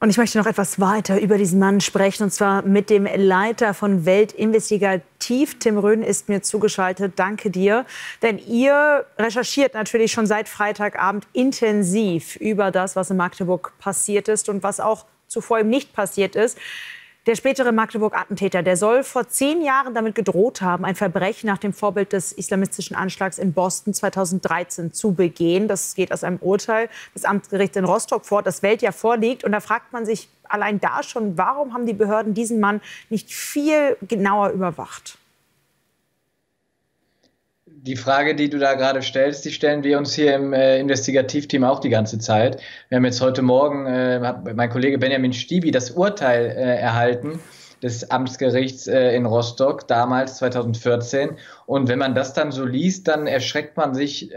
Und ich möchte noch etwas weiter über diesen Mann sprechen, und zwar mit dem Leiter von Welt Investigativ. Tim Rhön ist mir zugeschaltet. Danke dir. Denn ihr recherchiert natürlich schon seit Freitagabend intensiv über das, was in Magdeburg passiert ist und was auch zuvor eben nicht passiert ist. Der spätere Magdeburg-Attentäter, der soll vor 10 Jahren damit gedroht haben, ein Verbrechen nach dem Vorbild des islamistischen Anschlags in Boston 2013 zu begehen. Das geht aus einem Urteil des Amtsgerichts in Rostock vor, das Welt ja vorliegt. Und da fragt man sich allein da schon, warum haben die Behörden diesen Mann nicht viel genauer überwacht? Die Frage, die du da gerade stellst, die stellen wir uns hier im Investigativteam auch die ganze Zeit. Wir haben jetzt heute Morgen, hat mein Kollege Benjamin Stiebi das Urteil erhalten des Amtsgerichts in Rostock, damals 2014. Und wenn man das dann so liest, dann erschreckt man sich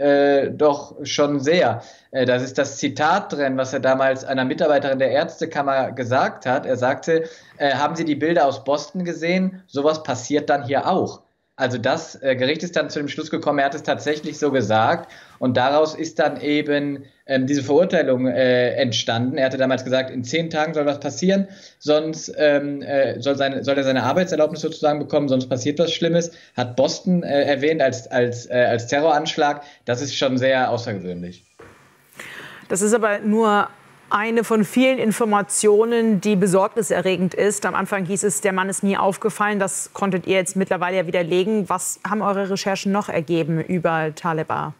doch schon sehr. Das ist das Zitat drin, was er damals einer Mitarbeiterin der Ärztekammer gesagt hat. Er sagte, haben Sie die Bilder aus Boston gesehen? Sowas passiert dann hier auch. Also das Gericht ist dann zu dem Schluss gekommen, er hat es tatsächlich so gesagt, und daraus ist dann eben diese Verurteilung entstanden. Er hatte damals gesagt, in 10 Tagen soll was passieren, sonst soll er seine Arbeitserlaubnis sozusagen bekommen, sonst passiert was Schlimmes. Hat Boston erwähnt als Terroranschlag. Das ist schon sehr außergewöhnlich. Das ist aber nur eine von vielen Informationen, die besorgniserregend ist. Am Anfang hieß es, der Mann ist nie aufgefallen. Das konntet ihr jetzt mittlerweile ja widerlegen. Was haben eure Recherchen noch ergeben über Talebbar?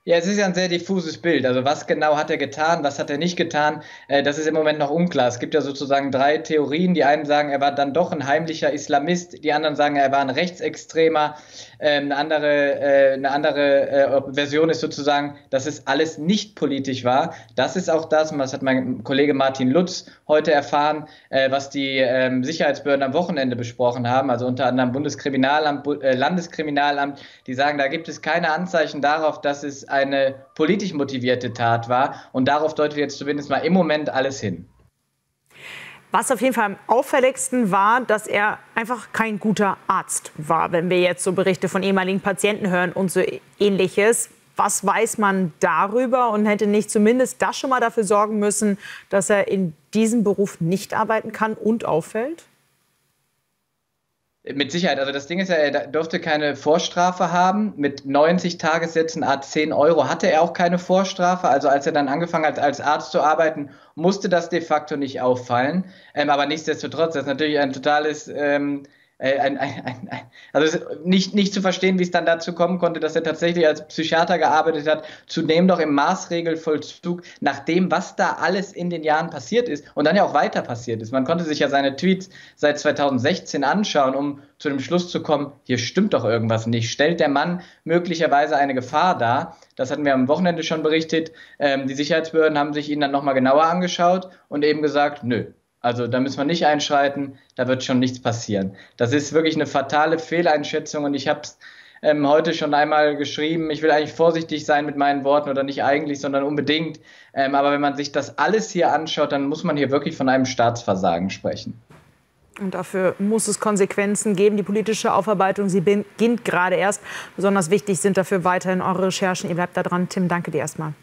Ja, es ist ja ein sehr diffuses Bild. Also was genau hat er getan, was hat er nicht getan, das ist im Moment noch unklar. Es gibt ja sozusagen 3 Theorien. Die einen sagen, er war dann doch ein heimlicher Islamist. Die anderen sagen, er war ein Rechtsextremer. Eine andere Version ist sozusagen, dass es alles nicht politisch war. Das ist auch das, und das hat mein Kollege Martin Lutz heute erfahren, was die Sicherheitsbehörden am Wochenende besprochen haben. Also unter anderem Bundeskriminalamt, Landeskriminalamt. Die sagen, da gibt es keine Anzeichen darauf, dass es eine politisch motivierte Tat war. Und darauf deutet jetzt zumindest mal im Moment alles hin. Was auf jeden Fall am auffälligsten war, dass er einfach kein guter Arzt war, wenn wir jetzt so Berichte von ehemaligen Patienten hören und so Ähnliches. Was weiß man darüber, und hätte nicht zumindest das schon mal dafür sorgen müssen, dass er in diesem Beruf nicht arbeiten kann und auffällt? Mit Sicherheit. Also das Ding ist ja, er durfte keine Vorstrafe haben. Mit 90 Tagessätzen à 10 Euro hatte er auch keine Vorstrafe. Also als er dann angefangen hat, als Arzt zu arbeiten, musste das de facto nicht auffallen. Aber nichtsdestotrotz, das ist natürlich ein totales, also nicht zu verstehen, wie es dann dazu kommen konnte, dass er tatsächlich als Psychiater gearbeitet hat, zudem doch im Maßregelvollzug, nach dem, was da alles in den Jahren passiert ist und dann ja auch weiter passiert ist. Man konnte sich ja seine Tweets seit 2016 anschauen, um zu dem Schluss zu kommen, hier stimmt doch irgendwas nicht. Stellt der Mann möglicherweise eine Gefahr dar? Das hatten wir am Wochenende schon berichtet. Die Sicherheitsbehörden haben sich ihn dann nochmal genauer angeschaut und eben gesagt, nö. Also da müssen wir nicht einschreiten, da wird schon nichts passieren. Das ist wirklich eine fatale Fehleinschätzung, und ich habe es heute schon einmal geschrieben. Ich will eigentlich vorsichtig sein mit meinen Worten, oder nicht eigentlich, sondern unbedingt. Aber wenn man sich das alles hier anschaut, dann muss man hier wirklich von einem Staatsversagen sprechen. Und dafür muss es Konsequenzen geben. Die politische Aufarbeitung, sie beginnt gerade erst. Besonders wichtig sind dafür weiterhin eure Recherchen. Ihr bleibt da dran. Tim, danke dir erstmal.